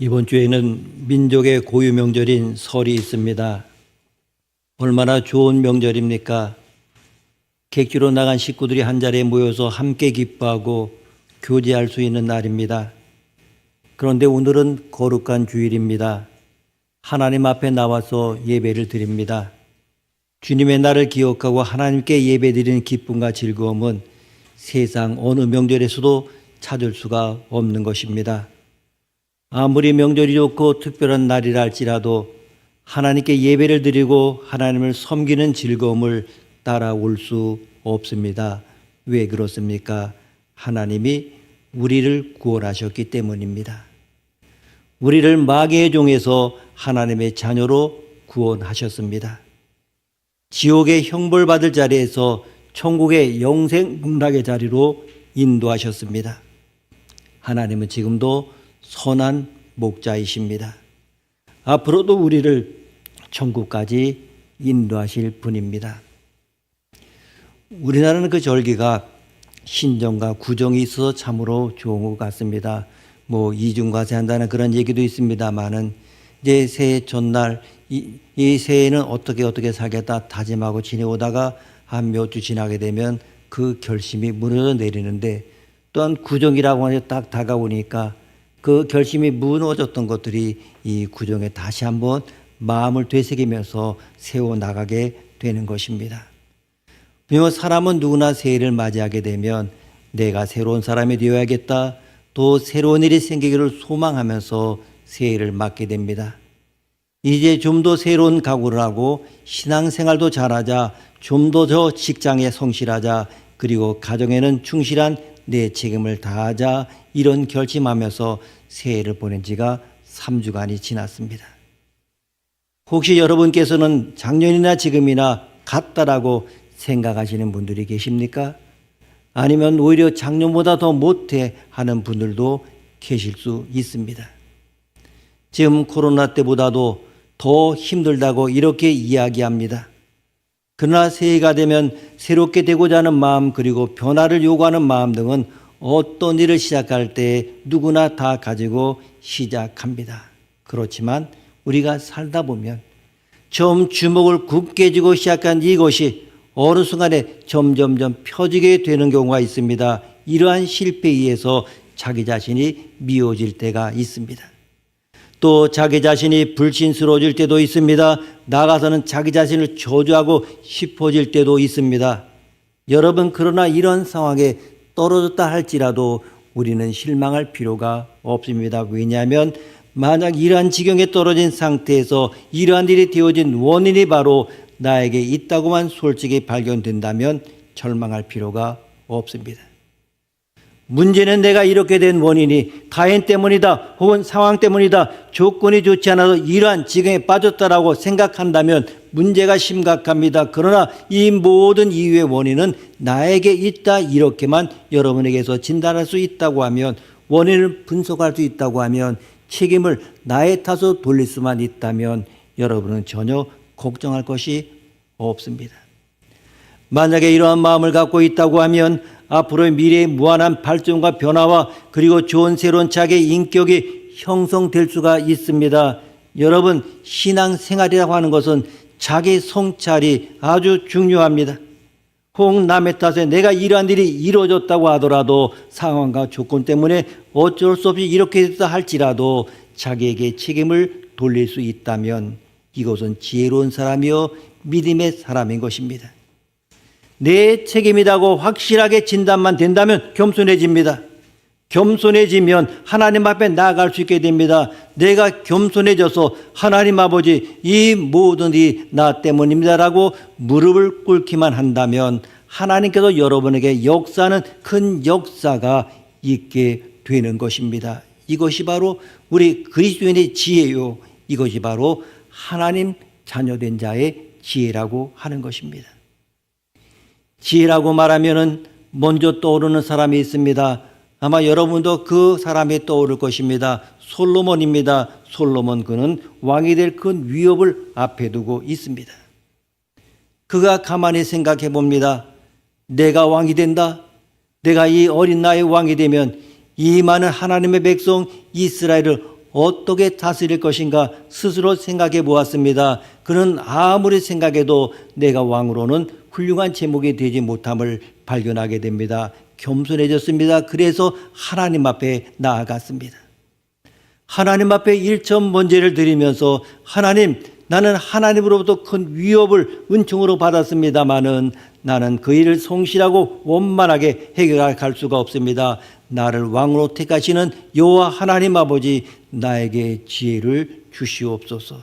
이번 주에는 민족의 고유 명절인 설이 있습니다. 얼마나 좋은 명절입니까? 객지로 나간 식구들이 한자리에 모여서 함께 기뻐하고 교제할 수 있는 날입니다. 그런데 오늘은 거룩한 주일입니다. 하나님 앞에 나와서 예배를 드립니다. 주님의 날을 기억하고 하나님께 예배드리는 기쁨과 즐거움은 세상 어느 명절에서도 찾을 수가 없는 것입니다. 아무리 명절이 좋고 특별한 날이라 할지라도 하나님께 예배를 드리고 하나님을 섬기는 즐거움을 따라올 수 없습니다. 왜 그렇습니까? 하나님이 우리를 구원하셨기 때문입니다. 우리를 마귀의 종에서 하나님의 자녀로 구원하셨습니다. 지옥의 형벌받을 자리에서 천국의 영생 문락의 자리로 인도하셨습니다. 하나님은 지금도 선한 목자이십니다. 앞으로도 우리를 천국까지 인도하실 분입니다. 우리나라는 그 절기가 신정과 구정이 있어서 참으로 좋은 것 같습니다. 이중과세한다는 그런 얘기도 있습니다만은 이제 새해 전날 이 새해는 어떻게 살겠다 다짐하고 지내오다가 한 몇 주 지나게 되면 그 결심이 무너져 내리는데, 또한 구정이라고 하는 게 딱 다가오니까 그 결심이 무너졌던 것들이 이 구정에 다시 한번 마음을 되새기면서 세워나가게 되는 것입니다. 사람은 누구나 새해를 맞이하게 되면 내가 새로운 사람이 되어야겠다, 또 새로운 일이 생기기를 소망하면서 새해를 맞게 됩니다. 이제 좀 더 새로운 각오를 하고 신앙생활도 잘하자, 좀 더 저 직장에 성실하자, 그리고 가정에는 충실한 내 책임을 다하자, 이런 결심하면서 새해를 보낸 지가 3주간이 지났습니다. 혹시 여러분께서는 작년이나 지금이나 같다라고 생각하시는 분들이 계십니까? 아니면 오히려 작년보다 더 못해 하는 분들도 계실 수 있습니다. 지금 코로나 때보다도 더 힘들다고 이렇게 이야기합니다. 그러나 새해가 되면 새롭게 되고자 하는 마음, 그리고 변화를 요구하는 마음 등은 어떤 일을 시작할 때 누구나 다 가지고 시작합니다. 그렇지만 우리가 살다 보면 처음 주먹을 굳게 쥐고 시작한 이것이 어느 순간에 점점점 펴지게 되는 경우가 있습니다. 이러한 실패에 의해서 자기 자신이 미워질 때가 있습니다. 또 자기 자신이 불신스러워질 때도 있습니다. 나가서는 자기 자신을 저주하고 싶어질 때도 있습니다. 여러분, 그러나 이런 상황에 떨어졌다 할지라도 우리는 실망할 필요가 없습니다. 왜냐하면 만약 이러한 지경에 떨어진 상태에서 이러한 일이 되어진 원인이 바로 나에게 있다고만 솔직히 발견된다면 절망할 필요가 없습니다. 문제는 내가 이렇게 된 원인이 타인 때문이다, 혹은 상황 때문이다, 조건이 좋지 않아서 이러한 지경에 빠졌다라고 생각한다면 문제가 심각합니다. 그러나 이 모든 이유의 원인은 나에게 있다, 이렇게만 여러분에게서 진단할 수 있다고 하면, 원인을 분석할 수 있다고 하면, 책임을 나의 탓으로 돌릴 수만 있다면 여러분은 전혀 걱정할 것이 없습니다. 만약에 이러한 마음을 갖고 있다고 하면 앞으로의 미래의 무한한 발전과 변화와 그리고 좋은 새로운 자기의 인격이 형성될 수가 있습니다. 여러분, 신앙생활이라고 하는 것은 자기 성찰이 아주 중요합니다. 혹 남의 탓에 내가 이러한 일이 이루어졌다고 하더라도 상황과 조건 때문에 어쩔 수 없이 이렇게 됐다 할지라도 자기에게 책임을 돌릴 수 있다면 이것은 지혜로운 사람이요 믿음의 사람인 것입니다. 내 책임이라고 확실하게 진단만 된다면 겸손해집니다. 겸손해지면 하나님 앞에 나아갈 수 있게 됩니다. 내가 겸손해져서 하나님 아버지, 이 모든 일이 나 때문입니다라고 무릎을 꿇기만 한다면 하나님께서 여러분에게 역사하는 큰 역사가 있게 되는 것입니다. 이것이 바로 우리 그리스도인의 지혜요, 이것이 바로 하나님 자녀된 자의 지혜라고 하는 것입니다. 지혜라고 말하면은 먼저 떠오르는 사람이 있습니다. 아마 여러분도 그 사람이 떠오를 것입니다. 솔로몬입니다. 솔로몬, 그는 왕이 될 큰 위협을 앞에 두고 있습니다. 그가 가만히 생각해 봅니다. 내가 왕이 된다. 내가 이 어린 나이에 왕이 되면 이 많은 하나님의 백성 이스라엘을 어떻게 다스릴 것인가 스스로 생각해 보았습니다. 그는 아무리 생각해도 내가 왕으로는 훌륭한 제목이 되지 못함을 발견하게 됩니다. 겸손해졌습니다. 그래서 하나님 앞에 나아갔습니다. 하나님 앞에 일천 번제를 드리면서 하나님, 나는 하나님으로부터 큰 위협을 은총으로 받았습니다마는 나는 그 일을 성실하고 원만하게 해결할 수가 없습니다. 나를 왕으로 택하시는 여호와 하나님 아버지, 나에게 지혜를 주시옵소서.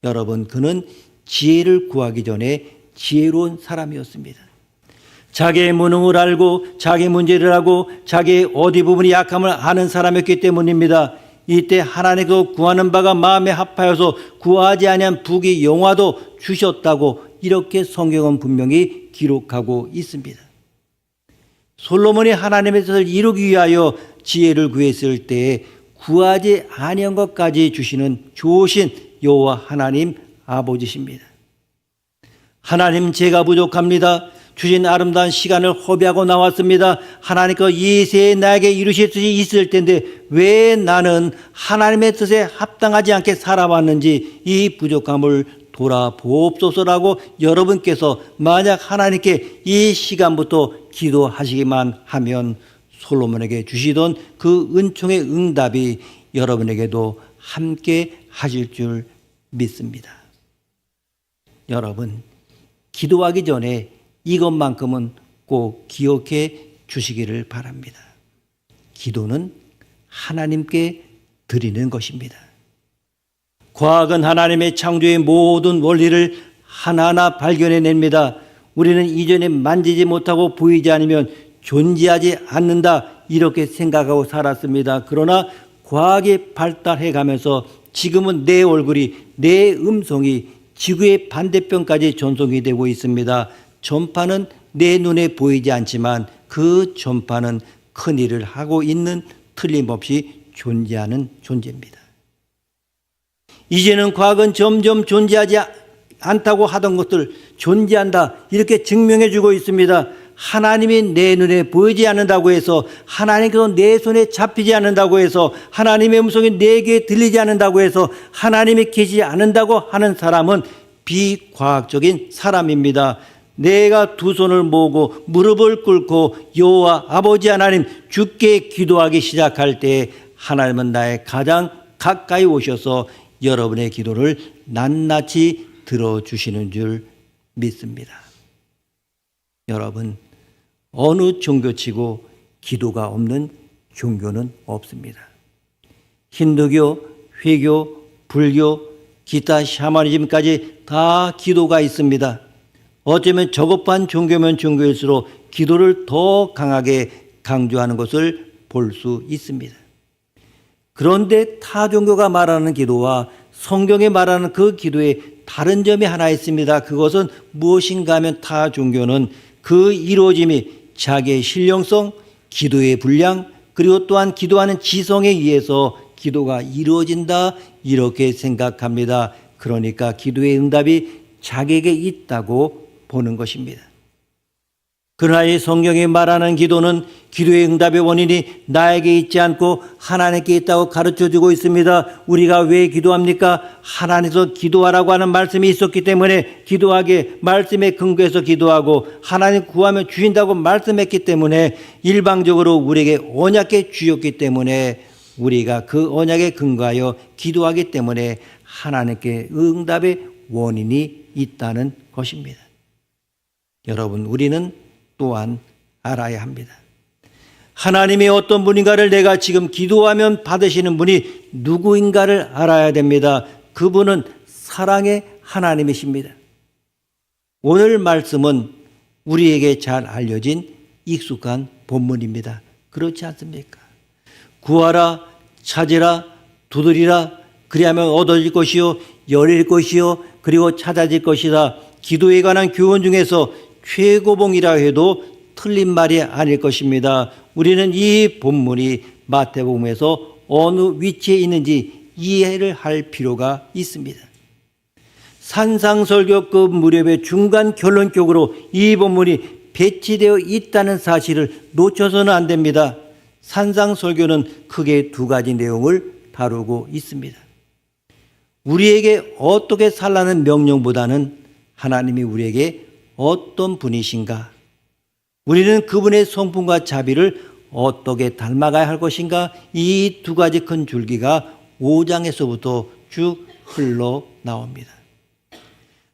여러분, 그는 지혜를 구하기 전에 지혜로운 사람이었습니다. 자기의 무능을 알고 자기 문제를 하고 자기의 어디 부분이 약함을 아는 사람이었기 때문입니다. 이때 하나님께서 구하는 바가 마음에 합하여서 구하지 아니한 부귀 영화도 주셨다고 이렇게 성경은 분명히 기록하고 있습니다. 솔로몬이 하나님의 뜻을 이루기 위하여 지혜를 구했을 때 구하지 아니한 것까지 주시는 좋으신 여호와 하나님 아버지십니다. 하나님, 제가 부족합니다. 주신 아름다운 시간을 허비하고 나왔습니다. 하나님께서 이 세에 나에게 이루실 뜻이 있을 텐데 왜 나는 하나님의 뜻에 합당하지 않게 살아왔는지 이 부족함을 돌아보옵소서라고 여러분께서 만약 하나님께 이 시간부터 기도하시기만 하면 솔로몬에게 주시던 그 은총의 응답이 여러분에게도 함께 하실 줄 믿습니다. 여러분, 기도하기 전에 이것만큼은 꼭 기억해 주시기를 바랍니다. 기도는 하나님께 드리는 것입니다. 과학은 하나님의 창조의 모든 원리를 하나하나 발견해냅니다. 우리는 이전에 만지지 못하고 보이지 않으면 존재하지 않는다, 이렇게 생각하고 살았습니다. 그러나 과학이 발달해가면서 지금은 내 얼굴이, 내 음성이 지구의 반대편까지 전송이 되고 있습니다. 전파는 내 눈에 보이지 않지만 그 전파는 큰 일을 하고 있는, 틀림없이 존재하는 존재입니다. 이제는 과학은 점점 존재하지 않다고 하던 것들 존재한다, 이렇게 증명해 주고 있습니다. 하나님이 내 눈에 보이지 않는다고 해서, 하나님께서 내 손에 잡히지 않는다고 해서, 하나님의 음성이 내게 들리지 않는다고 해서 하나님이 계시지 않는다고 하는 사람은 비과학적인 사람입니다. 내가 두 손을 모으고 무릎을 꿇고 여호와 아버지 하나님, 주께 기도하기 시작할 때 하나님은 나의 가장 가까이 오셔서 여러분의 기도를 낱낱이 들어주시는 줄 믿습니다. 여러분, 어느 종교치고 기도가 없는 종교는 없습니다. 힌두교, 회교, 불교, 기타 샤머니즘까지 다 기도가 있습니다. 어쩌면 저급한 종교면 종교일수록 기도를 더 강하게 강조하는 것을 볼 수 있습니다. 그런데 타 종교가 말하는 기도와 성경에 말하는 그 기도에 다른 점이 하나 있습니다. 그것은 무엇인가 하면 타 종교는 그 이루어짐이 자기의 신령성, 기도의 분량, 그리고 또한 기도하는 지성에 의해서 기도가 이루어진다, 이렇게 생각합니다. 그러니까 기도의 응답이 자기에게 있다고 보는 것입니다. 그러나 이 성경이 말하는 기도는 기도의 응답의 원인이 나에게 있지 않고 하나님께 있다고 가르쳐주고 있습니다. 우리가 왜 기도합니까? 하나님께서 기도하라고 하는 말씀이 있었기 때문에 기도하게, 말씀에 근거해서 기도하고 하나님 구하면 주신다고 말씀했기 때문에 일방적으로 우리에게 언약에 주셨기 때문에 우리가 그 언약에 근거하여 기도하기 때문에 하나님께 응답의 원인이 있다는 것입니다. 여러분, 우리는 또한 알아야 합니다. 하나님이 어떤 분인가를 내가 지금 기도하면 받으시는 분이 누구인가를 알아야 됩니다. 그분은 사랑의 하나님이십니다. 오늘 말씀은 우리에게 잘 알려진 익숙한 본문입니다. 그렇지 않습니까? 구하라, 찾으라, 두드리라, 그리하면 얻어질 것이요, 열릴 것이요, 그리고 찾아질 것이다. 기도에 관한 교훈 중에서 최고봉이라 해도 틀린 말이 아닐 것입니다. 우리는 이 본문이 마태복음에서 어느 위치에 있는지 이해를 할 필요가 있습니다. 산상설교급 무렵의 중간 결론격으로 이 본문이 배치되어 있다는 사실을 놓쳐서는 안 됩니다. 산상설교는 크게 두 가지 내용을 다루고 있습니다. 우리에게 어떻게 살라는 명령보다는 하나님이 우리에게 어떤 분이신가, 우리는 그분의 성품과 자비를 어떻게 닮아가야 할 것인가, 이 두 가지 큰 줄기가 5장에서부터 쭉 흘러나옵니다.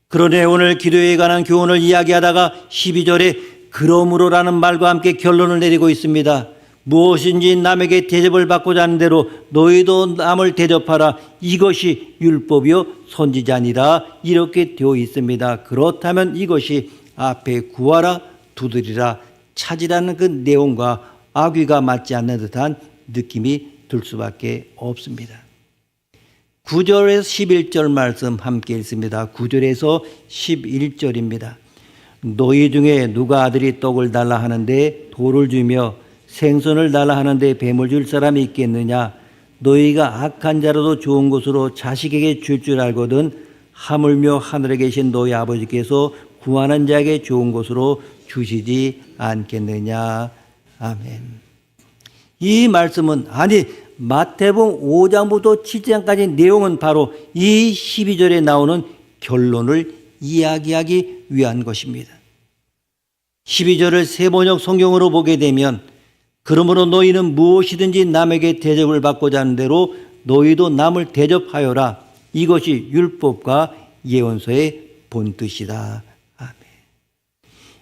그러네 오늘 기도에 관한 교훈을 이야기하다가 12절에 그러므로라는 말과 함께 결론을 내리고 있습니다. 무엇인지 남에게 대접을 받고자 하는 대로 너희도 남을 대접하라. 이것이 율법이요 선지자니라. 이렇게 되어 있습니다. 그렇다면 이것이 앞에 구하라, 두드리라, 찾으라는 그 내용과 악귀가 맞지 않는 듯한 느낌이 들 수밖에 없습니다. 9절에서 11절 말씀 함께 읽습니다. 9절에서 11절입니다. 너희 중에 누가 아들이 떡을 달라 하는데 돌을 주며 생선을 달라 하는데 뱀을 줄 사람이 있겠느냐? 너희가 악한 자라도 좋은 것으로 자식에게 줄 알거든 하물며 하늘에 계신 너희 아버지께서 구하는 자에게 좋은 것으로 주시지 않겠느냐? 아멘. 이 말씀은 마태복음 5장부터 7장까지 내용은 바로 이 12절에 나오는 결론을 이야기하기 위한 것입니다. 12절을 세번역 성경으로 보게 되면 그러므로 너희는 무엇이든지 남에게 대접을 받고자 하는 대로 너희도 남을 대접하여라. 이것이 율법과 예언서의 본뜻이다. 아멘.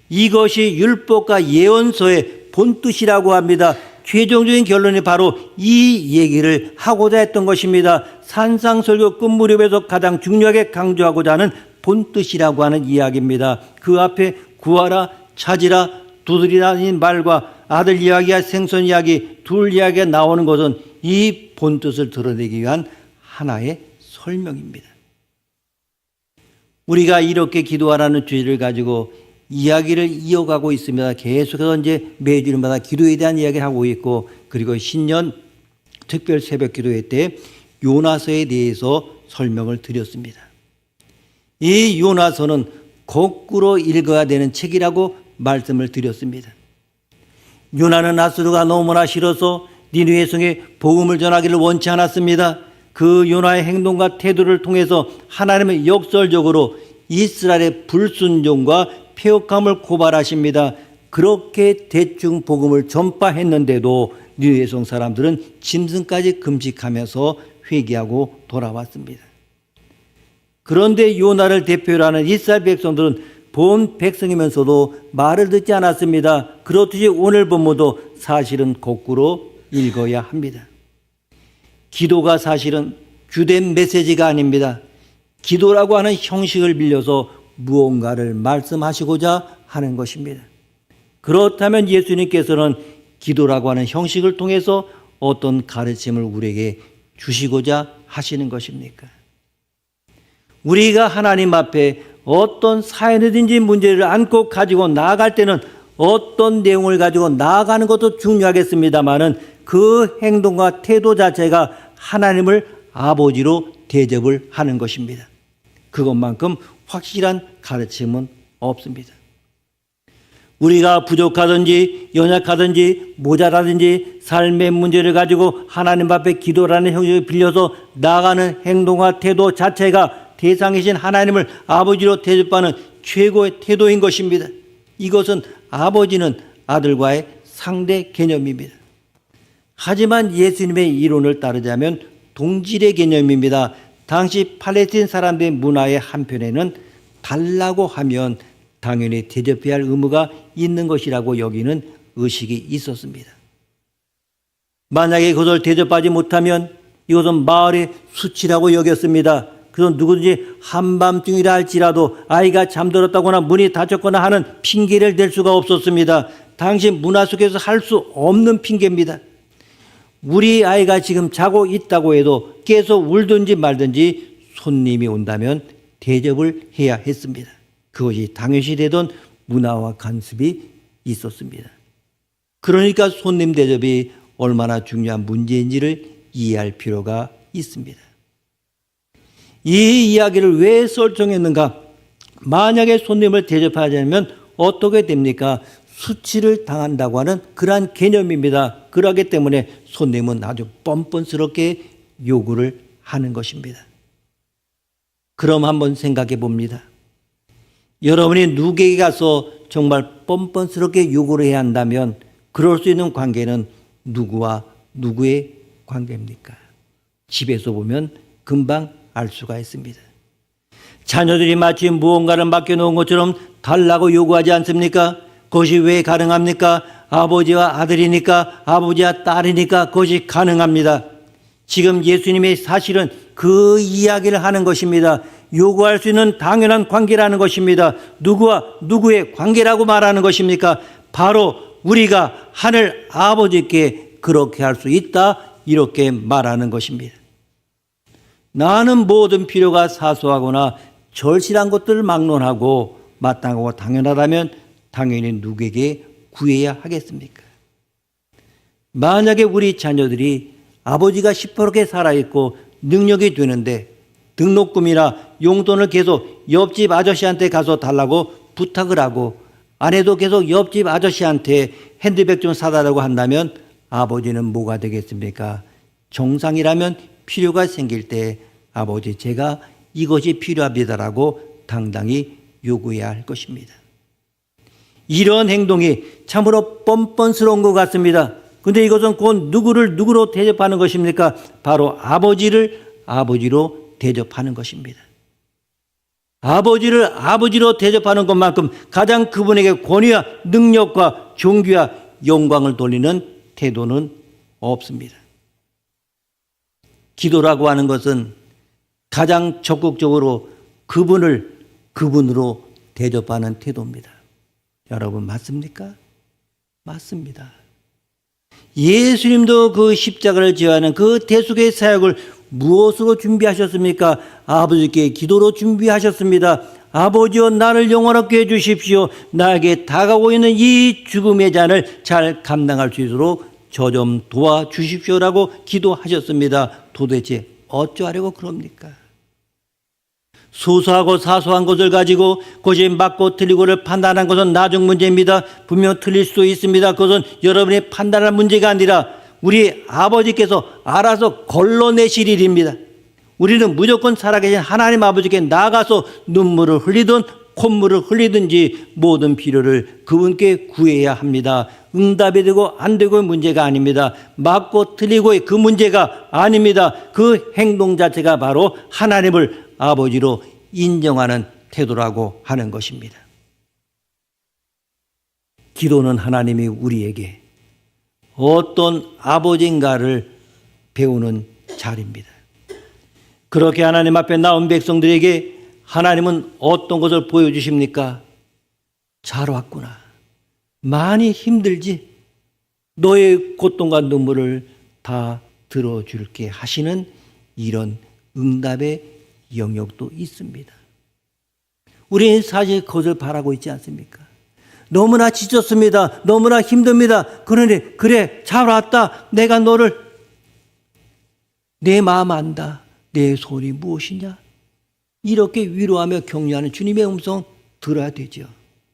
이것이 율법과 예언서의 본뜻이라고 합니다. 최종적인 결론이 바로 이 얘기를 하고자 했던 것입니다. 산상설교 끝 무렵에서 가장 중요하게 강조하고자 하는 본뜻이라고 하는 이야기입니다. 그 앞에 구하라, 찾으라, 두드리라는 말과 아들 이야기와 생선 이야기, 둘 이야기가 나오는 것은 이 본뜻을 드러내기 위한 하나의 설명입니다. 우리가 이렇게 기도하라는 주제를 가지고 이야기를 이어가고 있습니다. 계속해서 이제 매주일마다 기도에 대한 이야기를 하고 있고, 그리고 신년 특별 새벽 기도회 때 요나서에 대해서 설명을 드렸습니다. 이 요나서는 거꾸로 읽어야 되는 책이라고 말씀을 드렸습니다. 요나는 아수르가 너무나 싫어서 니느웨 성에 복음을 전하기를 원치 않았습니다. 그 요나의 행동과 태도를 통해서 하나님은 역설적으로 이스라엘의 불순종과 폐역함을 고발하십니다. 그렇게 대충 복음을 전파했는데도 니느웨 성 사람들은 짐승까지 금식하면서 회개하고 돌아왔습니다. 그런데 요나를 대표로 하는 이스라엘 백성들은 본 백성이면서도 말을 듣지 않았습니다. 그렇듯이 오늘 본문도 사실은 거꾸로 읽어야 합니다. 기도가 사실은 주된 메시지가 아닙니다. 기도라고 하는 형식을 빌려서 무언가를 말씀하시고자 하는 것입니다. 그렇다면 예수님께서는 기도라고 하는 형식을 통해서 어떤 가르침을 우리에게 주시고자 하시는 것입니까? 우리가 하나님 앞에 어떤 사연이든지 문제를 안고 가지고 나아갈 때는 어떤 내용을 가지고 나아가는 것도 중요하겠습니다마는 그 행동과 태도 자체가 하나님을 아버지로 대접을 하는 것입니다. 그것만큼 확실한 가르침은 없습니다. 우리가 부족하든지 연약하든지 모자라든지 삶의 문제를 가지고 하나님 앞에 기도라는 형식을 빌려서 나아가는 행동과 태도 자체가 대상이신 하나님을 아버지로 대접하는 최고의 태도인 것입니다. 이것은 아버지는 아들과의 상대 개념입니다. 하지만 예수님의 이론을 따르자면 동질의 개념입니다. 당시 팔레스틴 사람들의 문화의 한편에는 달라고 하면 당연히 대접해야 할 의무가 있는 것이라고 여기는 의식이 있었습니다. 만약에 그것을 대접하지 못하면 이것은 마을의 수치라고 여겼습니다. 그건 누구든지 한밤중이라 할지라도 아이가 잠들었다거나 문이 닫혔거나 하는 핑계를 댈 수가 없었습니다. 당시 문화 속에서 할 수 없는 핑계입니다. 우리 아이가 지금 자고 있다고 해도 깨서 울든지 말든지 손님이 온다면 대접을 해야 했습니다. 그것이 당연시되던 문화와 관습이 있었습니다. 그러니까 손님 대접이 얼마나 중요한 문제인지를 이해할 필요가 있습니다. 이 이야기를 왜 설정했는가? 만약에 손님을 대접하자면 어떻게 됩니까? 수치를 당한다고 하는 그러한 개념입니다. 그러기 때문에 손님은 아주 뻔뻔스럽게 요구를 하는 것입니다. 그럼 한번 생각해 봅니다. 여러분이 누구에게 가서 정말 뻔뻔스럽게 요구를 해야 한다면 그럴 수 있는 관계는 누구와 누구의 관계입니까? 집에서 보면 금방 알 수가 있습니다. 자녀들이 마치 무언가를 맡겨놓은 것처럼 달라고 요구하지 않습니까? 그것이 왜 가능합니까? 아버지와 아들이니까, 아버지와 딸이니까 그것이 가능합니다. 지금 예수님이 사실은 그 이야기를 하는 것입니다. 요구할 수 있는 당연한 관계라는 것입니다. 누구와 누구의 관계라고 말하는 것입니까? 바로 우리가 하늘 아버지께 그렇게 할 수 있다, 이렇게 말하는 것입니다. 나는 모든 필요가 사소하거나 절실한 것들을 막론하고 마땅하고 당연하다면 당연히 누구에게 구해야 하겠습니까? 만약에 우리 자녀들이 아버지가 시퍼렇게 살아있고 능력이 되는데 등록금이나 용돈을 계속 옆집 아저씨한테 가서 달라고 부탁을 하고 아내도 계속 옆집 아저씨한테 핸드백 좀 사달라고 한다면 아버지는 뭐가 되겠습니까? 정상이라면 필요가 생길 때 아버지 제가 이것이 필요합니다라고 당당히 요구해야 할 것입니다. 이런 행동이 참으로 뻔뻔스러운 것 같습니다. 그런데 이것은 곧 누구를 누구로 대접하는 것입니까? 바로 아버지를 아버지로 대접하는 것입니다. 아버지를 아버지로 대접하는 것만큼 가장 그분에게 권위와 능력과 존귀와 영광을 돌리는 태도는 없습니다. 기도라고 하는 것은 가장 적극적으로 그분을 그분으로 대접하는 태도입니다. 여러분 맞습니까? 맞습니다. 예수님도 그 십자가를 지어하는 그 대속의 사역을 무엇으로 준비하셨습니까? 아버지께 기도로 준비하셨습니다. 아버지여 나를 영원하게 해주십시오. 나에게 다가오고 있는 이 죽음의 잔을 잘 감당할 수 있도록 저 좀 도와주십시오라고 기도하셨습니다. 도대체 어쩌하려고 그럽니까? 소소하고 사소한 것을 가지고 그것이 맞고 틀리고를 판단한 것은 나중 문제입니다. 분명 틀릴 수도 있습니다. 그것은 여러분이 판단할 문제가 아니라 우리 아버지께서 알아서 걸러내실 일입니다. 우리는 무조건 살아계신 하나님 아버지께 나가서 눈물을 흘리든 콧물을 흘리든지 모든 필요를 그분께 구해야 합니다. 응답이 되고 안 되고의 문제가 아닙니다. 맞고 틀리고의 그 문제가 아닙니다. 그 행동 자체가 바로 하나님을 아버지로 인정하는 태도라고 하는 것입니다. 기도는 하나님이 우리에게 어떤 아버지인가를 배우는 자리입니다. 그렇게 하나님 앞에 나온 백성들에게 하나님은 어떤 것을 보여주십니까? 잘 왔구나. 많이 힘들지? 너의 고통과 눈물을 다 들어줄게 하시는 이런 응답의 영역도 있습니다. 우리는 사실 그것을 바라고 있지 않습니까? 너무나 지쳤습니다. 너무나 힘듭니다. 그러니 그래 잘 왔다. 내가 너를 내 마음 안다. 내 소원이 무엇이냐? 이렇게 위로하며 격려하는 주님의 음성 들어야 되죠.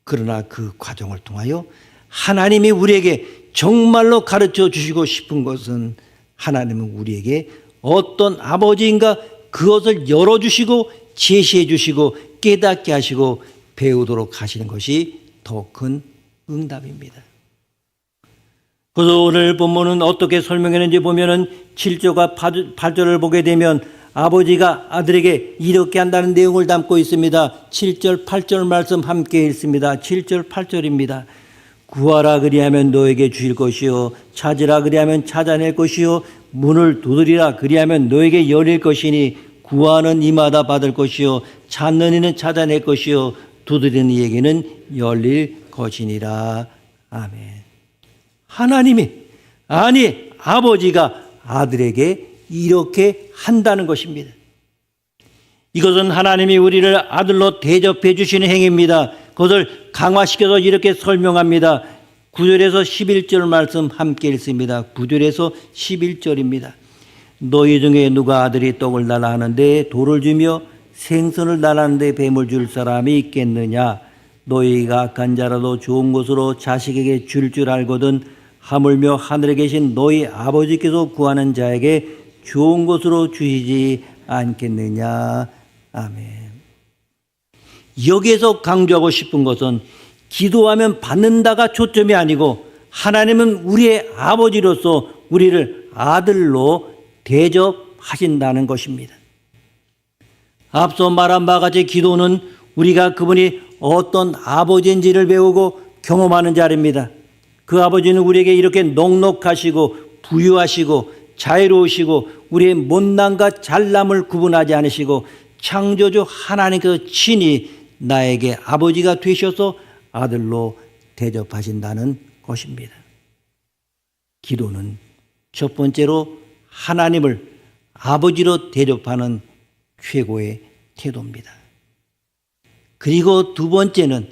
그러나 그 과정을 통하여 하나님이 우리에게 정말로 가르쳐 주시고 싶은 것은 하나님은 우리에게 어떤 아버지인가 그것을 열어주시고 제시해 주시고 깨닫게 하시고 배우도록 하시는 것이 더 큰 응답입니다. 그래서 오늘 본문은 어떻게 설명했는지 보면은 7절과 8절을 보게 되면 아버지가 아들에게 이렇게 한다는 내용을 담고 있습니다. 7절 8절 말씀 함께 읽습니다. 7절 8절입니다. 구하라 그리하면 너에게 주실 것이요 찾으라 그리하면 찾아낼 것이요 문을 두드리라 그리하면 너에게 열릴 것이니 구하는 이마다 받을 것이요 찾는 이는 찾아낼 것이요 두드리는 이에게는 열릴 것이니라. 아멘. 하나님이 아니 아버지가 아들에게 이렇게 한다는 것입니다. 이것은 하나님이 우리를 아들로 대접해 주시는 행위입니다. 그것을 강화시켜서 이렇게 설명합니다. 9절에서 11절 말씀 함께 읽습니다. 9절에서 11절입니다. 너희 중에 누가 아들이 떡을 달라 하는데 돌을 주며 생선을 달라 하는데 뱀을 줄 사람이 있겠느냐? 너희가 악한 자라도 좋은 것으로 자식에게 줄 알거든 하물며 하늘에 계신 너희 아버지께서 구하는 자에게 좋은 것으로 주시지 않겠느냐. 아멘. 여기에서 강조하고 싶은 것은 기도하면 받는다가 초점이 아니고 하나님은 우리의 아버지로서 우리를 아들로 대접하신다는 것입니다. 앞서 말한 바와 같이 기도는 우리가 그분이 어떤 아버지인지를 배우고 경험하는 자리입니다. 그 아버지는 우리에게 이렇게 넉넉하시고 부유하시고 자유로우시고 우리의 못남과 잘남을 구분하지 않으시고 창조주 하나님께서 친히 나에게 아버지가 되셔서 아들로 대접하신다는 것입니다. 기도는 첫 번째로 하나님을 아버지로 대접하는 최고의 태도입니다. 그리고 두 번째는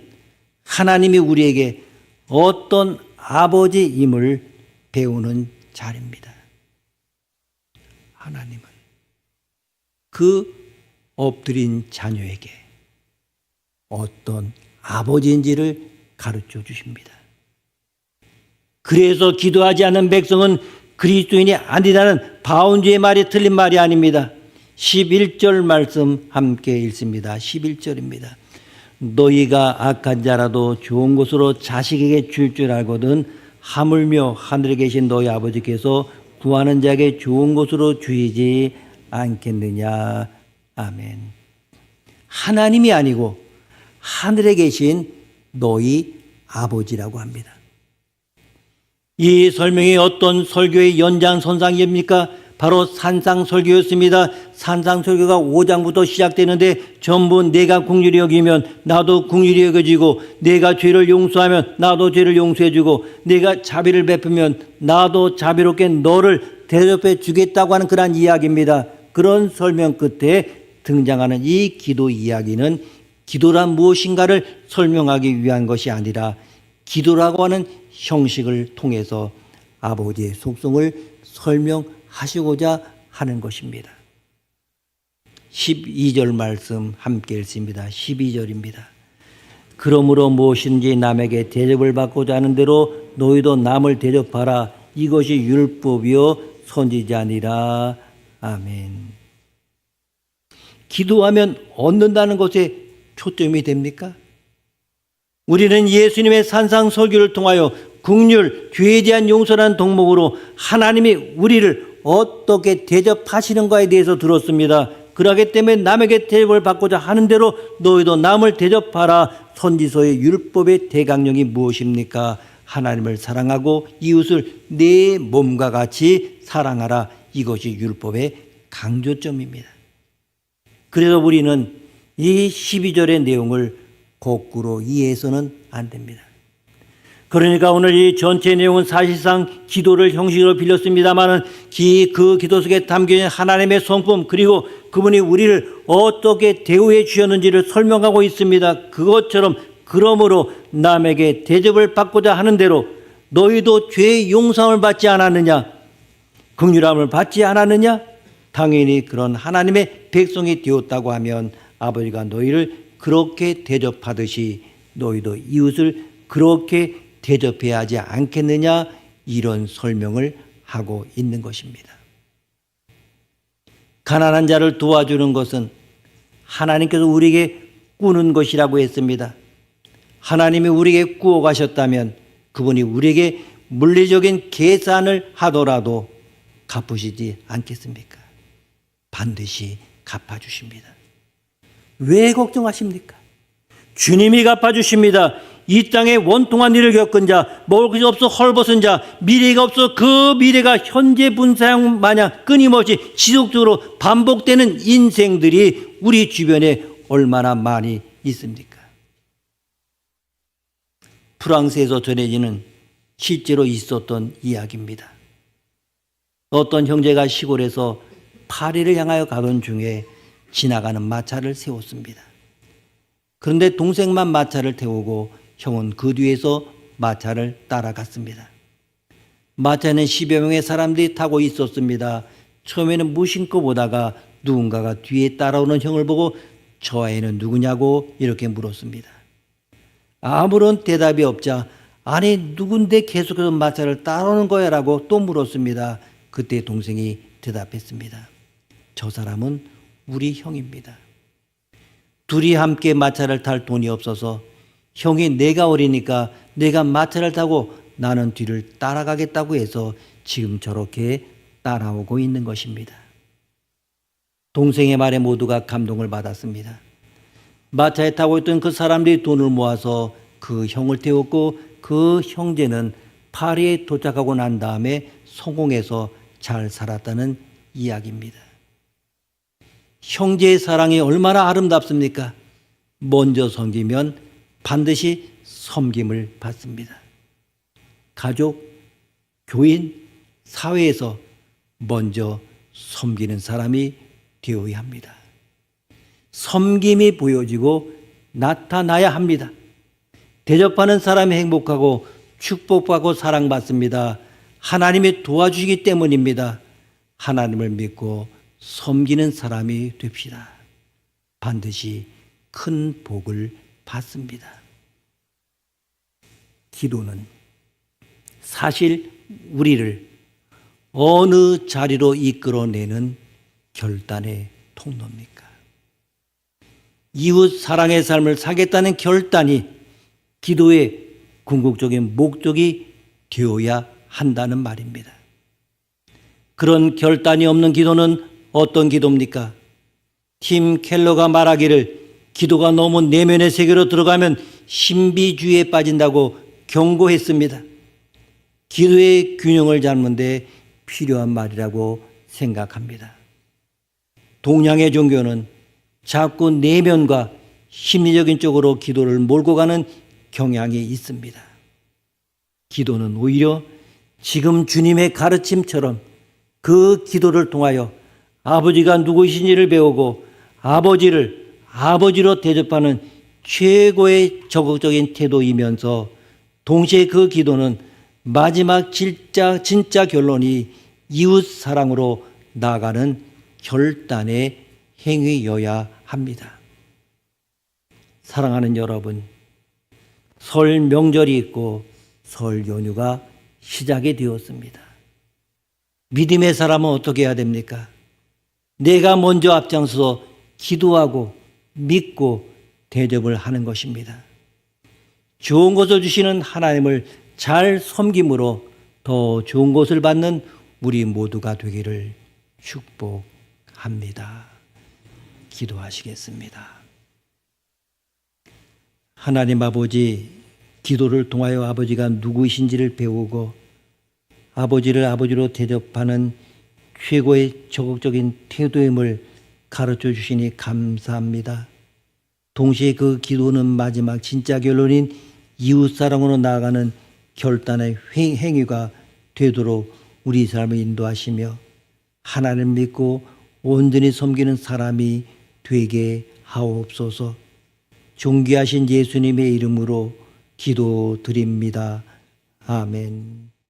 하나님이 우리에게 어떤 아버지임을 배우는 자리입니다. 하나님은 그 엎드린 자녀에게 어떤 아버지인지를 가르쳐 주십니다. 그래서 기도하지 않는 백성은 그리스도인이 아니라는 바운주의 말이 틀린 말이 아닙니다. 11절 말씀 함께 읽습니다. 11절입니다. 너희가 악한 자라도 좋은 것으로 자식에게 줄 알거든 하물며 하늘에 계신 너희 아버지께서 구하는 자에게 좋은 것으로 주시지 않겠느냐. 아멘. 하나님이 아니고 하늘에 계신 너희 아버지라고 합니다. 이 설명이 어떤 설교의 연장선상입니까? 바로 산상설교였습니다. 산상설교가 5장부터 시작되는데 전부 내가 긍휼히 여기면 나도 긍휼히 여겨지고 내가 죄를 용서하면 나도 죄를 용서해주고 내가 자비를 베푸면 나도 자비롭게 너를 대접해 주겠다고 하는 그런 이야기입니다. 그런 설명 끝에 등장하는 이 기도 이야기는 기도란 무엇인가를 설명하기 위한 것이 아니라 기도라고 하는 형식을 통해서 아버지의 속성을 설명하시고자 하는 것입니다. 12절 말씀 함께 읽습니다. 12절입니다. 그러므로 무엇인지 남에게 대접을 받고자 하는 대로 너희도 남을 대접하라. 이것이 율법이요 선지자니라. 아멘. 기도하면 얻는다는 것에 초점이 됩니까? 우리는 예수님의 산상설교를 통하여 긍휼, 죄에 대한 용서라는 덕목으로 하나님이 우리를 어떻게 대접하시는가에 대해서 들었습니다. 그러기 때문에 남에게 대접을 받고자 하는 대로 너희도 남을 대접하라. 선지서의 율법의 대강령이 무엇입니까? 하나님을 사랑하고 이웃을 내 몸과 같이 사랑하라. 이것이 율법의 강조점입니다. 그래서 우리는 이 12절의 내용을 거꾸로 이해해서는 안 됩니다. 그러니까 오늘 이 전체 내용은 사실상 기도를 형식으로 빌렸습니다만 그 기도 속에 담겨있는 하나님의 성품 그리고 그분이 우리를 어떻게 대우해 주셨는지를 설명하고 있습니다. 그것처럼 그러므로 남에게 대접을 받고자 하는 대로 너희도 죄의 용서를 받지 않았느냐? 긍휼함을 받지 않았느냐? 당연히 그런 하나님의 백성이 되었다고 하면 아버지가 너희를 그렇게 대접하듯이 너희도 이웃을 그렇게 대접해야 하지 않겠느냐, 이런 설명을 하고 있는 것입니다. 가난한 자를 도와주는 것은 하나님께서 우리에게 꾸는 것이라고 했습니다. 하나님이 우리에게 꾸어 가셨다면 그분이 우리에게 물리적인 계산을 하더라도 갚으시지 않겠습니까? 반드시 갚아주십니다. 왜 걱정하십니까? 주님이 갚아주십니다. 이 땅에 원통한 일을 겪은 자, 먹을 것이 없어 헐벗은 자, 미래가 없어 그 미래가 현재 분사형 마냥 끊임없이 지속적으로 반복되는 인생들이 우리 주변에 얼마나 많이 있습니까? 프랑스에서 전해지는 실제로 있었던 이야기입니다. 어떤 형제가 시골에서 파리를 향하여 가던 중에 지나가는 마차를 세웠습니다. 그런데 동생만 마차를 태우고 형은 그 뒤에서 마차를 따라갔습니다. 마차에는 10여 명의 사람들이 타고 있었습니다. 처음에는 무심코 보다가 누군가가 뒤에 따라오는 형을 보고 저 아이는 누구냐고 이렇게 물었습니다. 아무런 대답이 없자 아니 누군데 계속해서 마차를 따라오는 거야 라고 또 물었습니다. 그때 동생이 대답했습니다. 저 사람은 우리 형입니다. 둘이 함께 마차를 탈 돈이 없어서 형이 내가 어리니까 내가 마차를 타고 나는 뒤를 따라가겠다고 해서 지금 저렇게 따라오고 있는 것입니다. 동생의 말에 모두가 감동을 받았습니다. 마차에 타고 있던 그 사람들이 돈을 모아서 그 형을 태웠고 그 형제는 파리에 도착하고 난 다음에 성공해서 잘 살았다는 이야기입니다. 형제의 사랑이 얼마나 아름답습니까? 먼저 섬기면 반드시 섬김을 받습니다. 가족, 교인, 사회에서 먼저 섬기는 사람이 되어야 합니다. 섬김이 보여지고 나타나야 합니다. 대접하는 사람이 행복하고 축복받고 사랑받습니다. 하나님이 도와주시기 때문입니다. 하나님을 믿고 섬기는 사람이 됩시다. 반드시 큰 복을 받습니다. 기도는 사실 우리를 어느 자리로 이끌어내는 결단의 통로입니까? 이웃 사랑의 삶을 사겠다는 결단이 기도의 궁극적인 목적이 되어야 한다는 말입니다. 그런 결단이 없는 기도는 어떤 기도입니까? 팀 켈러가 말하기를 기도가 너무 내면의 세계로 들어가면 신비주의에 빠진다고 경고했습니다. 기도의 균형을 잡는 데 필요한 말이라고 생각합니다. 동양의 종교는 자꾸 내면과 심리적인 쪽으로 기도를 몰고 가는 경향이 있습니다. 기도는 오히려 지금 주님의 가르침처럼 그 기도를 통하여 아버지가 누구이신지를 배우고 아버지를 아버지로 대접하는 최고의 적극적인 태도이면서 동시에 그 기도는 마지막 진짜 결론이 이웃 사랑으로 나아가는 결단의 행위여야 합니다. 사랑하는 여러분, 설 명절이 있고 설 연휴가 시작이 되었습니다. 믿음의 사람은 어떻게 해야 됩니까? 내가 먼저 앞장서서 기도하고 믿고 대접을 하는 것입니다. 좋은 것을 주시는 하나님을 잘 섬김으로 더 좋은 것을 받는 우리 모두가 되기를 축복합니다. 기도하시겠습니다. 하나님 아버지, 기도를 통하여 아버지가 누구이신지를 배우고 아버지를 아버지로 대접하는 최고의 적극적인 태도임을 가르쳐 주시니 감사합니다. 동시에 그 기도는 마지막 진짜 결론인 이웃사랑으로 나아가는 결단의 행위가 되도록 우리 삶을 인도하시며 하나님을 믿고 온전히 섬기는 사람이 되게 하옵소서. 존귀하신 예수님의 이름으로 기도드립니다. 아멘.